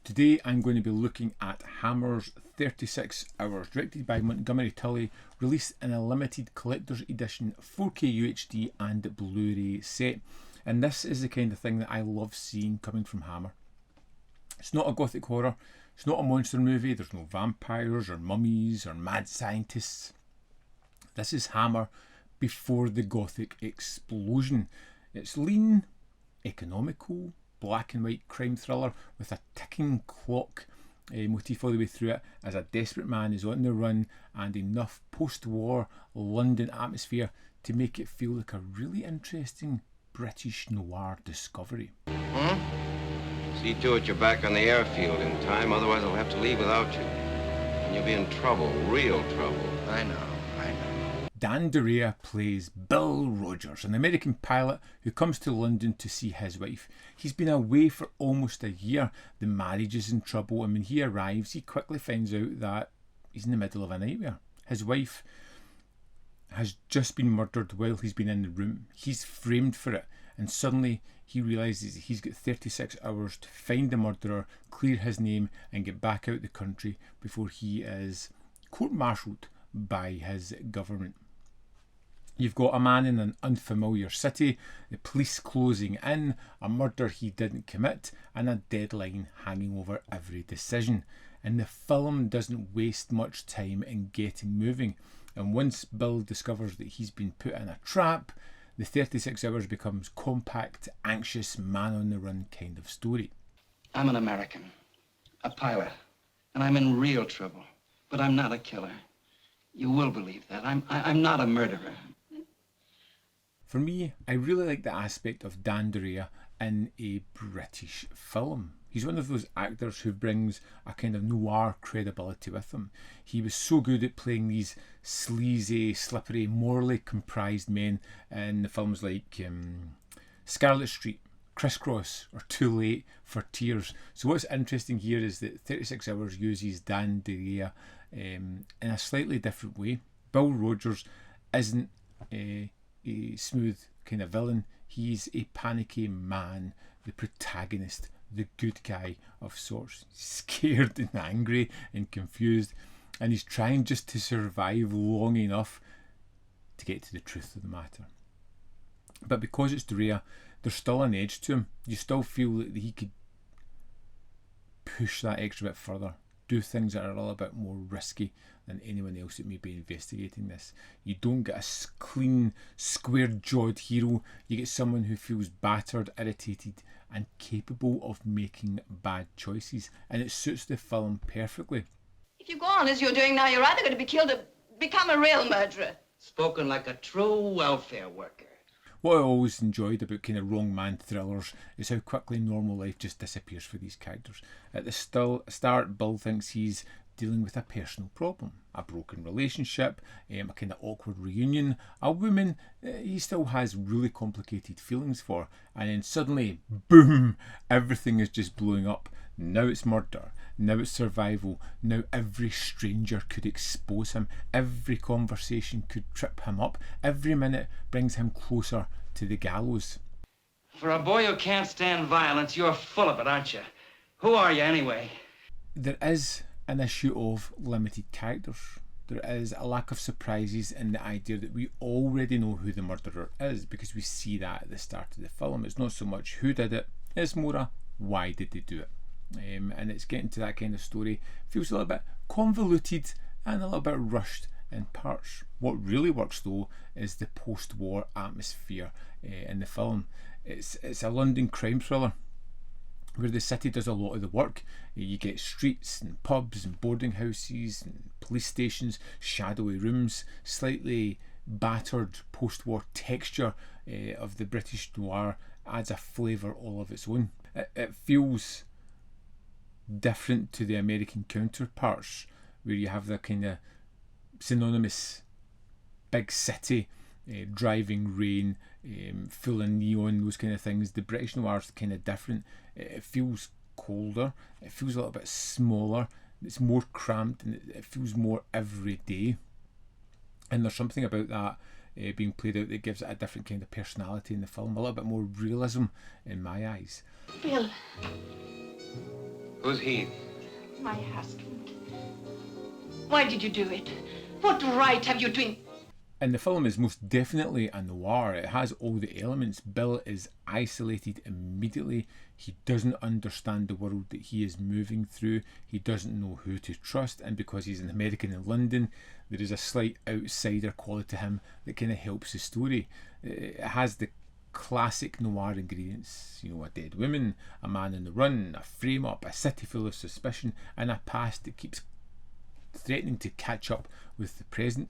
Today I'm going to be looking at Hammer's 36 Hours, directed by Montgomery Tully, released in a limited collector's edition 4K UHD and Blu-ray set. And this is the kind of thing that I love seeing coming from Hammer. It's not a gothic horror, it's not a monster movie, there's no vampires or mummies or mad scientists. This is Hammer before the gothic explosion. It's lean, economical, black and white crime thriller with a ticking clock motif all the way through it, as a desperate man is on the run, and enough post-war London atmosphere to make it feel like a really interesting British noir discovery. See to it you're back on the airfield in time, otherwise I'll have to leave without you. And you'll be in trouble, real trouble. I know. Dan Duryea plays Bill Rogers, an American pilot who comes to London to see his wife. He's been away for almost a year. The marriage is in trouble, and when he arrives, he quickly finds out that he's in the middle of a nightmare. His wife has just been murdered while he's been in the room. He's framed for it, and suddenly he realises that he's got 36 hours to find the murderer, clear his name, and get back out the country before he is court-martialed by his government. You've got a man in an unfamiliar city, the police closing in, a murder he didn't commit, and a deadline hanging over every decision. And the film doesn't waste much time in getting moving. And once Bill discovers that he's been put in a trap, the 36 Hours becomes compact, anxious, man-on-the-run kind of story. I'm an American, a pilot, and I'm in real trouble. But I'm not a killer. You will believe that. I'm not a murderer. For me, I really like the aspect of Dan Duryea in a British film. He's one of those actors who brings a kind of noir credibility with him. He was so good at playing these sleazy, slippery, morally comprised men in the films like Scarlet Street, Crisscross, or Too Late for Tears. So what's interesting here is that 36 Hours uses Dan Duryea in a slightly different way. Bill Rogers isn't a smooth kind of villain. He's a panicky man, the protagonist, the good guy of sorts, scared and angry and confused, and he's trying just to survive long enough to get to the truth of the matter. But because it's Duryea, there's still an edge to him. You still feel that he could push that extra bit further, do things that are a little bit more risky than anyone else that may be investigating this. You don't get a clean, square-jawed hero. You get someone who feels battered, irritated, and capable of making bad choices. And it suits the film perfectly. If you go on as you're doing now, you're either going to be killed or become a real murderer. Spoken like a true welfare worker. What I always enjoyed about kind of wrong man thrillers is how quickly normal life just disappears for these characters. At the start, Bill thinks he's dealing with a personal problem, a broken relationship, a kind of awkward reunion, a woman he still has really complicated feelings for, and then suddenly, boom, everything is just blowing up. Now it's murder, now it's survival, now every stranger could expose him, every conversation could trip him up, every minute brings him closer to the gallows. For a boy who can't stand violence, you're full of it, aren't you? Who are you anyway? There is an issue of limited characters. There is a lack of surprises in the idea that we already know who the murderer is, because we see that at the start of the film. It's not so much who did it, it's more a why did they do it. And it's getting to that kind of story. Feels a little bit convoluted and a little bit rushed in parts. What really works though is the post-war atmosphere in the film. It's a London crime thriller where the city does a lot of the work. You get streets and pubs and boarding houses and police stations, shadowy rooms, slightly battered post-war texture of the British noir adds a flavour all of its own. It feels different to the American counterparts, where you have the kind of synonymous big city, driving rain, full of neon, those kind of things. The British noir is kind of different. It feels colder, it feels a little bit smaller, it's more cramped, and it feels more everyday. And there's something about that being played out that gives it a different kind of personality in the film, a little bit more realism in my eyes. Bill. Who's he? My husband. Why did you do it? What right have you to... And the film is most definitely a noir. It has all the elements. Bill is isolated immediately. He doesn't understand the world that he is moving through. He doesn't know who to trust, and because he's an American in London, there is a slight outsider quality to him that kind of helps the story. It has the classic noir ingredients, you know, a dead woman, a man on the run, a frame up, a city full of suspicion, and a past that keeps threatening to catch up with the present.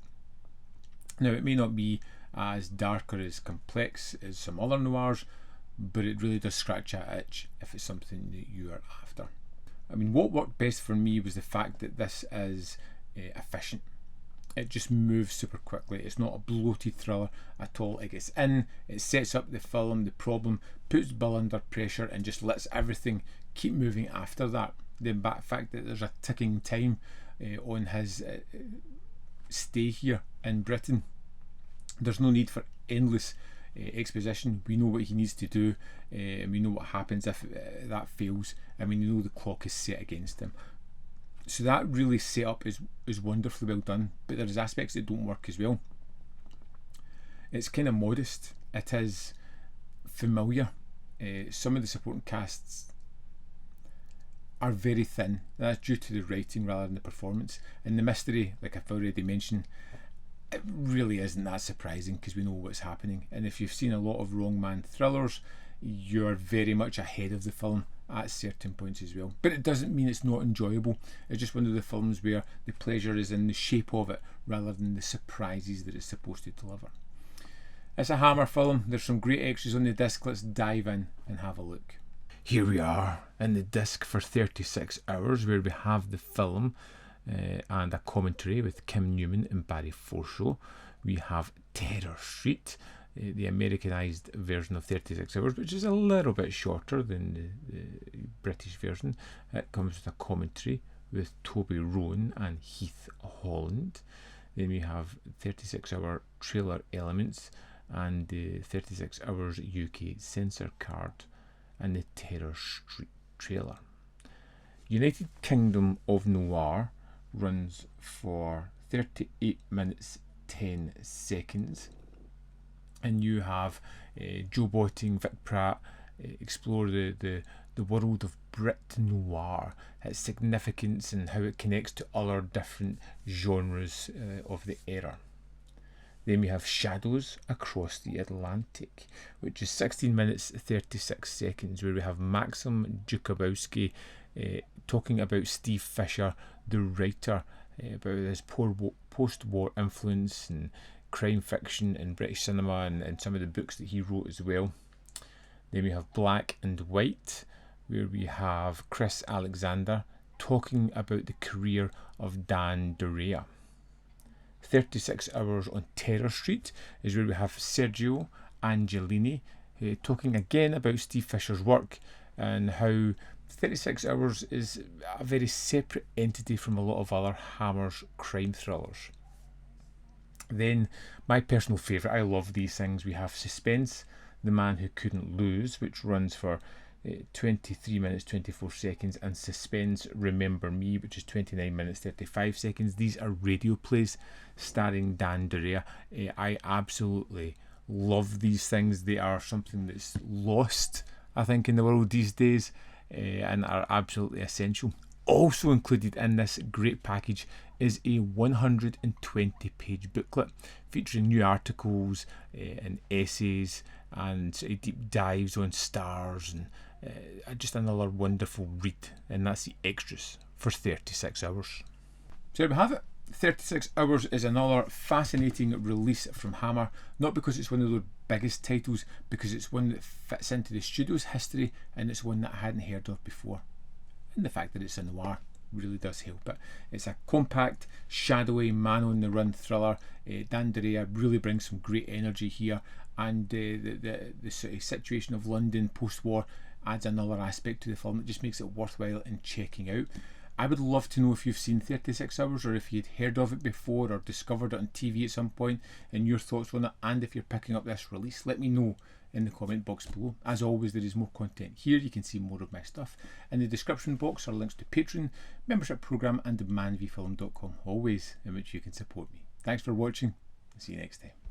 Now, it may not be as dark or as complex as some other noirs, but it really does scratch that itch if it's something that you are after. I mean, what worked best for me was the fact that this is efficient. It just moves super quickly. It's not a bloated thriller at all. It gets in, it sets up the film, the problem, puts Bill under pressure, and just lets everything keep moving after that. The fact that there's a ticking time on his stay here in Britain. There's no need for endless exposition. We know what he needs to do, and we know what happens if that fails, and we know the clock is set against him. So that really set up is wonderfully well done, but there's aspects that don't work as well. It's kind of modest. It is familiar. Some of the supporting casts are very thin. That's due to the writing rather than the performance. And the mystery, like I've already mentioned, it really isn't that surprising because we know what's happening. And if you've seen a lot of wrong man thrillers, you're very much ahead of the film at certain points as well. But it doesn't mean it's not enjoyable. It's just one of the films where the pleasure is in the shape of it rather than the surprises that it's supposed to deliver. It's a Hammer film. There's some great extras on the disc. Let's dive in and have a look. Here we are in the disc for 36 hours, where we have the film and a commentary with Kim Newman and Barry Forshaw. We have Terror Street, the Americanized version of 36 hours, which is a little bit shorter than the British version. It comes with a commentary with Toby Rowan and Heath Holland. Then we have 36 hour trailer elements and the 36 hours UK censor card and the Terror Street trailer. United Kingdom of Noir runs for 38 minutes 10 seconds, and you have Joe Botting, Vic Pratt explore the world of Brit Noir, its significance and how it connects to other different genres of the era. Then we have Shadows Across the Atlantic, which is 16 minutes 36 seconds, where we have Maxim Jakubowski talking about Steve Fisher, the writer, about his post-war influence and crime fiction in British cinema and some of the books that he wrote as well. Then we have Black and White, where we have Chris Alexander talking about the career of Dan Duryea. 36 hours on Terror Street is where we have Sergio Angelini talking again about Steve Fisher's work and how 36 hours is a very separate entity from a lot of other Hammer's crime thrillers. Then my personal favourite, I love these things, we have Suspense, The Man Who Couldn't Lose, which runs for 23 minutes 24 seconds, and Suspense Remember Me, which is 29 minutes 35 seconds. These are radio plays starring Dan Duryea. I absolutely love these things. They are something that's lost, I think, in the world these days, and are absolutely essential. Also included in this great package is a 120 page booklet featuring new articles and essays and deep dives on stars and just another wonderful read, and that's the extras for 36 hours. So there we have it. 36 Hours is another fascinating release from Hammer, not because it's one of their biggest titles, because it's one that fits into the studio's history and it's one that I hadn't heard of before. And the fact that it's a noir really does help it. It's a compact, shadowy, man on the run thriller. Dan Duryea really brings some great energy here, and the sort of situation of London post-war adds another aspect to the film that just makes it worthwhile in checking out. I would love to know if you've seen 36 Hours, or if you'd heard of it before or discovered it on TV at some point, and your thoughts on it, and if you're picking up this release. Let me know in the comment box below. As always, there is more content here. You can see more of my stuff. In the description box are links to Patreon, membership programme, and themanvfilm.com, always in which you can support me. Thanks for watching, and see you next time.